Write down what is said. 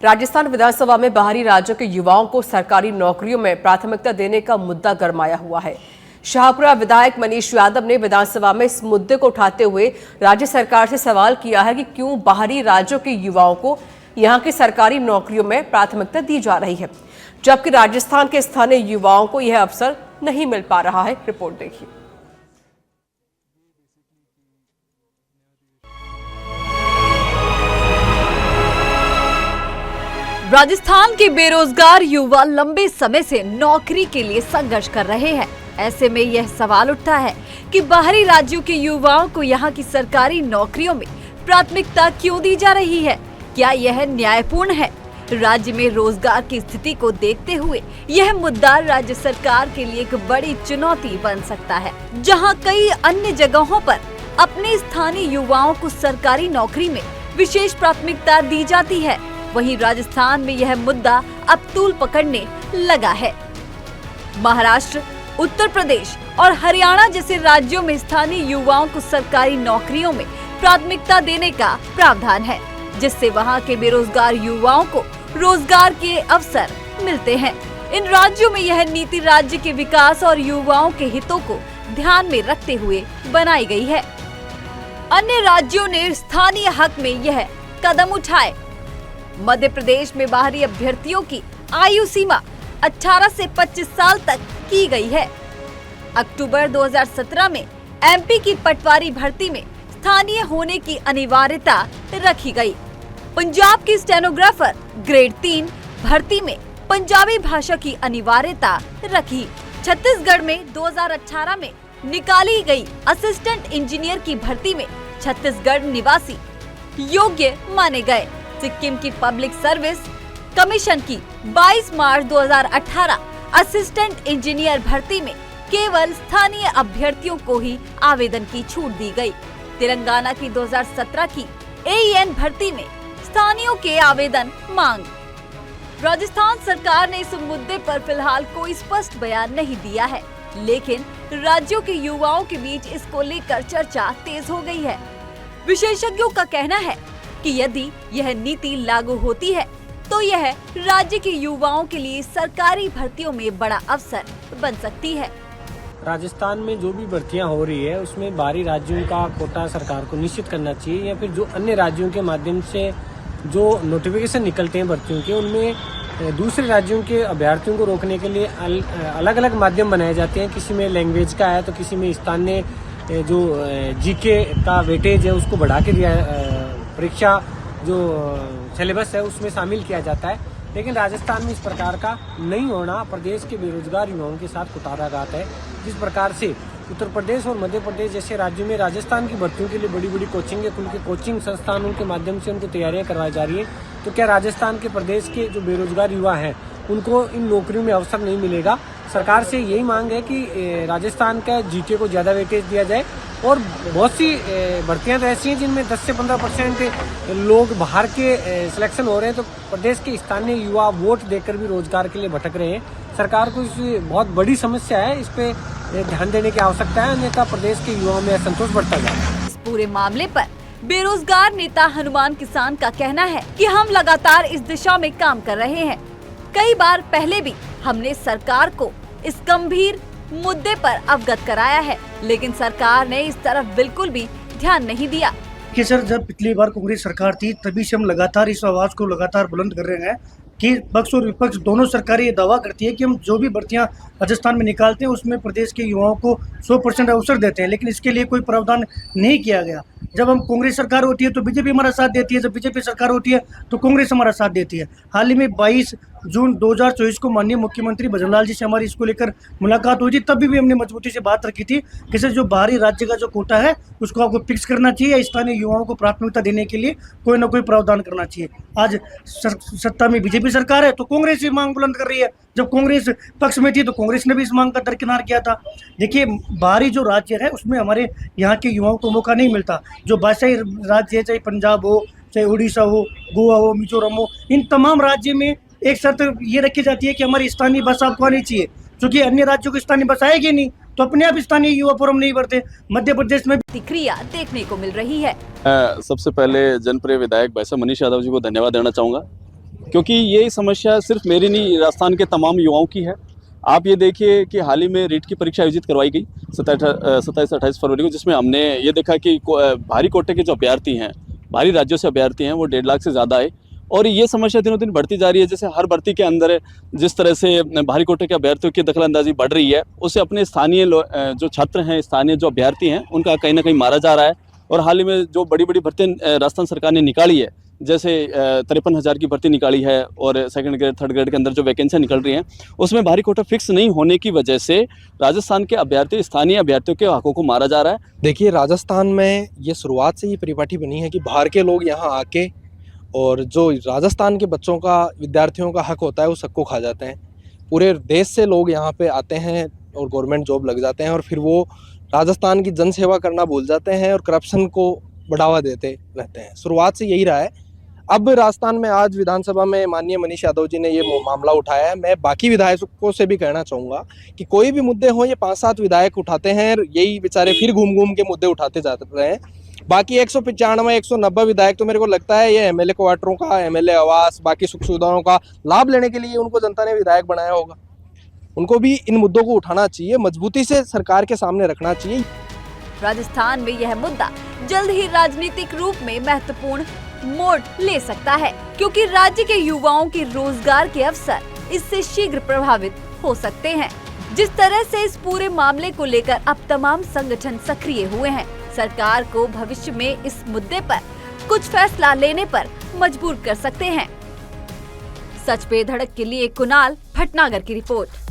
राजस्थान विधानसभा में बाहरी राज्यों के युवाओं को सरकारी नौकरियों में प्राथमिकता देने का मुद्दा गरमाया हुआ है। शाहपुरा विधायक मनीष यादव ने विधानसभा में इस मुद्दे को उठाते हुए राज्य सरकार से सवाल किया है कि क्यों बाहरी राज्यों के युवाओं को यहां की सरकारी नौकरियों में प्राथमिकता दी जा रही है, जबकि राजस्थान के स्थानीय युवाओं को यह अवसर नहीं मिल पा रहा है। रिपोर्ट देखिए। राजस्थान के बेरोजगार युवा लंबे समय से नौकरी के लिए संघर्ष कर रहे हैं। ऐसे में यह सवाल उठता है कि बाहरी राज्यों के युवाओं को यहां की सरकारी नौकरियों में प्राथमिकता क्यों दी जा रही है? क्या यह न्यायपूर्ण है? राज्य में रोजगार की स्थिति को देखते हुए यह मुद्दा राज्य सरकार के लिए एक बड़ी चुनौती बन सकता है। जहां कई अन्य जगहों पर अपने स्थानीय युवाओं को सरकारी नौकरी में विशेष प्राथमिकता दी जाती है, वहीं राजस्थान में यह मुद्दा अब तूल पकड़ने लगा है। महाराष्ट्र, उत्तर प्रदेश और हरियाणा जैसे राज्यों में स्थानीय युवाओं को सरकारी नौकरियों में प्राथमिकता देने का प्रावधान है, जिससे वहां के बेरोजगार युवाओं को रोजगार के अवसर मिलते हैं। इन राज्यों में यह नीति राज्य के विकास और युवाओं के हितों को ध्यान में रखते हुए बनाई गई है। अन्य राज्यों ने स्थानीय हक में यह कदम उठाए। मध्य प्रदेश में बाहरी अभ्यर्थियों की आयु सीमा 18 से 25 साल तक की गई है। अक्टूबर 2017 में एमपी की पटवारी भर्ती में स्थानीय होने की अनिवार्यता रखी गई। पंजाब की स्टेनोग्राफर ग्रेड 3 भर्ती में पंजाबी भाषा की अनिवार्यता रखी। छत्तीसगढ़ में 2018 में निकाली गई असिस्टेंट इंजीनियर की भर्ती में छत्तीसगढ़ निवासी योग्य माने गए। सिक्किम की पब्लिक सर्विस कमीशन की 22 मार्च 2018 असिस्टेंट इंजीनियर भर्ती में केवल स्थानीय अभ्यर्थियों को ही आवेदन की छूट दी गई। तेलंगाना की 2017 की एईएन भर्ती में स्थानीयों के आवेदन मांग। राजस्थान सरकार ने इस मुद्दे पर फिलहाल कोई स्पष्ट बयान नहीं दिया है, लेकिन राज्यों के युवाओं के बीच इसको लेकर चर्चा तेज हो गई है। विशेषज्ञों का कहना है कि यदि यह नीति लागू होती है तो यह राज्य के युवाओं के लिए सरकारी भर्तियों में बड़ा अवसर बन सकती है। राजस्थान में जो भी भर्तियां हो रही है उसमें बाहरी राज्यों का कोटा सरकार को निश्चित करना चाहिए, या फिर जो अन्य राज्यों के माध्यम से जो नोटिफिकेशन निकलते हैं भर्तियों के, उनमें दूसरे राज्यों के अभ्यर्थियों को रोकने के लिए अलग अलग माध्यम बनाए जाते हैं। किसी में लैंग्वेज का है तो किसी में स्थानीय जो जीके का वेटेज है उसको बढ़ा के दिया, परीक्षा जो सिलेबस है उसमें शामिल किया जाता है। लेकिन राजस्थान में इस प्रकार का नहीं होना प्रदेश के बेरोजगार युवाओं के साथ कुठाराघात है। जिस प्रकार से उत्तर प्रदेश और मध्य प्रदेश जैसे राज्यों में राजस्थान की भर्तियों के लिए बड़ी बड़ी कोचिंग उनके कोचिंग संस्थानों के माध्यम से उनको तैयारियां करवाई जा रही है, तो क्या राजस्थान के प्रदेश के जो बेरोजगार युवा हैं उनको इन नौकरियों में अवसर नहीं मिलेगा? सरकार से यही मांग है कि राजस्थान का जीके को ज़्यादा वेटेज दिया जाए। और बहुत सी भर्तियां तो ऐसी हैं जिनमें 10 से 15% लोग बाहर के सिलेक्शन हो रहे हैं, तो प्रदेश के स्थानीय युवा वोट देकर भी रोजगार के लिए भटक रहे हैं। सरकार को इस बहुत बड़ी समस्या है, इस पे ध्यान देने की आवश्यकता है, अन्यथा प्रदेश के युवाओं में असंतोष बढ़ता जाएगा। इस पूरे मामले पर बेरोजगार नेता हनुमान किसान का कहना है कि हम लगातार इस दिशा में काम कर रहे हैं। कई बार पहले भी हमने सरकार को इस गंभीर मुद्दे पर अवगत कराया है, लेकिन सरकार ने इस तरफ बिल्कुल भी ध्यान नहीं दिया। कि सर, जब पिछली बार कांग्रेस सरकार थी तभी से हम लगातार इस आवाज को लगातार बुलंद कर रहे हैं कि पक्ष और विपक्ष दोनों सरकारें ये दावा करती है कि हम जो भी भर्तियां राजस्थान में निकालते हैं उसमें प्रदेश के युवाओं को 100% अवसर देते हैं, लेकिन इसके लिए कोई प्रावधान नहीं किया गया। जब हम कांग्रेस सरकार होती है तो बीजेपी हमारा साथ देती है, जब बीजेपी सरकार होती है तो कांग्रेस हमारा साथ देती है। हाल ही में 22 जून 2024 को माननीय मुख्यमंत्री भजनलाल जी से हमारी इसको लेकर मुलाकात हुई थी, तभी भी हमने मजबूती से बात रखी थी कि सर जो बाहरी राज्य का जो कोटा है उसको आपको फिक्स करना चाहिए, स्थानीय युवाओं को प्राथमिकता देने के लिए कोई ना कोई प्रावधान करना चाहिए। आज सत्ता में बीजेपी सरकार है तो कांग्रेस ये मांग बुलंद कर रही है, जब कांग्रेस पक्ष में थी तो कांग्रेस ने भी इस मांग का दरकिनार किया था। देखिए, बाहरी जो राज्य है उसमें हमारे यहाँ के युवाओं को मौका नहीं मिलता। जो बादशाही राज्य है, चाहे पंजाब हो, चाहे उड़ीसा हो, गोवा हो, मिजोरम हो, इन तमाम राज्य में एक शर्त ये रखी जाती है कि हमारी स्थानीय भाषा आपको आनी चाहिए, क्योंकि अन्य राज्यों की स्थानीय भाषा आएगी नहीं तो अपने आप स्थानीय युवा फोरम नहीं बढ़ते। मध्य प्रदेश में प्रतिक्रिया देखने को मिल रही है। सबसे पहले जनप्रिय विधायक भाई साहब मनीष यादव जी को धन्यवाद देना चाहूँगा क्योंकि ये समस्या सिर्फ मेरी नहीं, राजस्थान के तमाम युवाओं की है। आप ये देखिए कि हाल ही में रीट की परीक्षा आयोजित करवाई गई 27-28 फरवरी को, जिसमें हमने ये देखा कि भारी कोटे के जो अभ्यर्थी हैं, बाहरी राज्यों से अभ्यर्थी हैं, वो 1.5 लाख से ज़्यादा आए। और ये समस्या दिनों दिन बढ़ती जा रही है। जैसे हर भर्ती के अंदर जिस तरह से बाहरी कोटे के अभ्यर्थियों की दखलंदाजी बढ़ रही है, उससे अपने स्थानीय जो छात्र हैं, स्थानीय जो अभ्यर्थी हैं, उनका कहीं ना कहीं मारा जा रहा है। और हाल ही में जो बड़ी बड़ी भर्ती राजस्थान सरकार ने निकाली है, जैसे 53,000 की भर्ती निकाली है, और सेकंड ग्रेड थर्ड ग्रेड के अंदर जो वैकेंसियाँ निकल रही हैं, उसमें बाहरी कोटा फिक्स नहीं होने की वजह से राजस्थान के अभ्यर्थी, स्थानीय अभ्यर्थियों के हकों को मारा जा रहा है। देखिए, राजस्थान में ये शुरुआत से ही परिपाटी बनी है कि बाहर के लोग यहाँ आके और जो राजस्थान के बच्चों का, विद्यार्थियों का हक होता है, उस हक को खा जाते हैं। पूरे देश से लोग यहाँ पे आते हैं और गवर्नमेंट जॉब लग जाते हैं, और फिर वो राजस्थान की जनसेवा करना भूल जाते हैं और करप्शन को बढ़ावा देते रहते हैं। शुरुआत से यही रहा है। अब राजस्थान में आज विधानसभा में माननीय मनीष यादव जी ने ये मामला उठाया है। मैं बाकी विधायकों से भी कहना चाहूँगा कि कोई भी मुद्दे हो, ये 5-7 विधायक उठाते हैं, यही बेचारे फिर घूम घूम के मुद्दे उठाते जाते रहे हैं। बाकी 195 190 विधायक तो मेरे को लगता है ये एमएलए क्वार्टरों का, एमएलए आवास, बाकी सुख सुविधाओं का लाभ लेने के लिए उनको जनता ने विधायक बनाया होगा। उनको भी इन मुद्दों को उठाना चाहिए, मजबूती से सरकार के सामने रखना चाहिए। राजस्थान में यह मुद्दा जल्द ही राजनीतिक रूप में महत्वपूर्ण मोड़ ले सकता है, क्योंकि राज्य के युवाओं के रोजगार के अवसर इससे शीघ्र प्रभावित हो सकते हैं। जिस तरह से इस पूरे मामले को लेकर अब तमाम संगठन सक्रिय हुए हैं, सरकार को भविष्य में इस मुद्दे पर कुछ फैसला लेने पर मजबूर कर सकते हैं। सच पे धड़क के लिए कुणाल भटनागर की रिपोर्ट।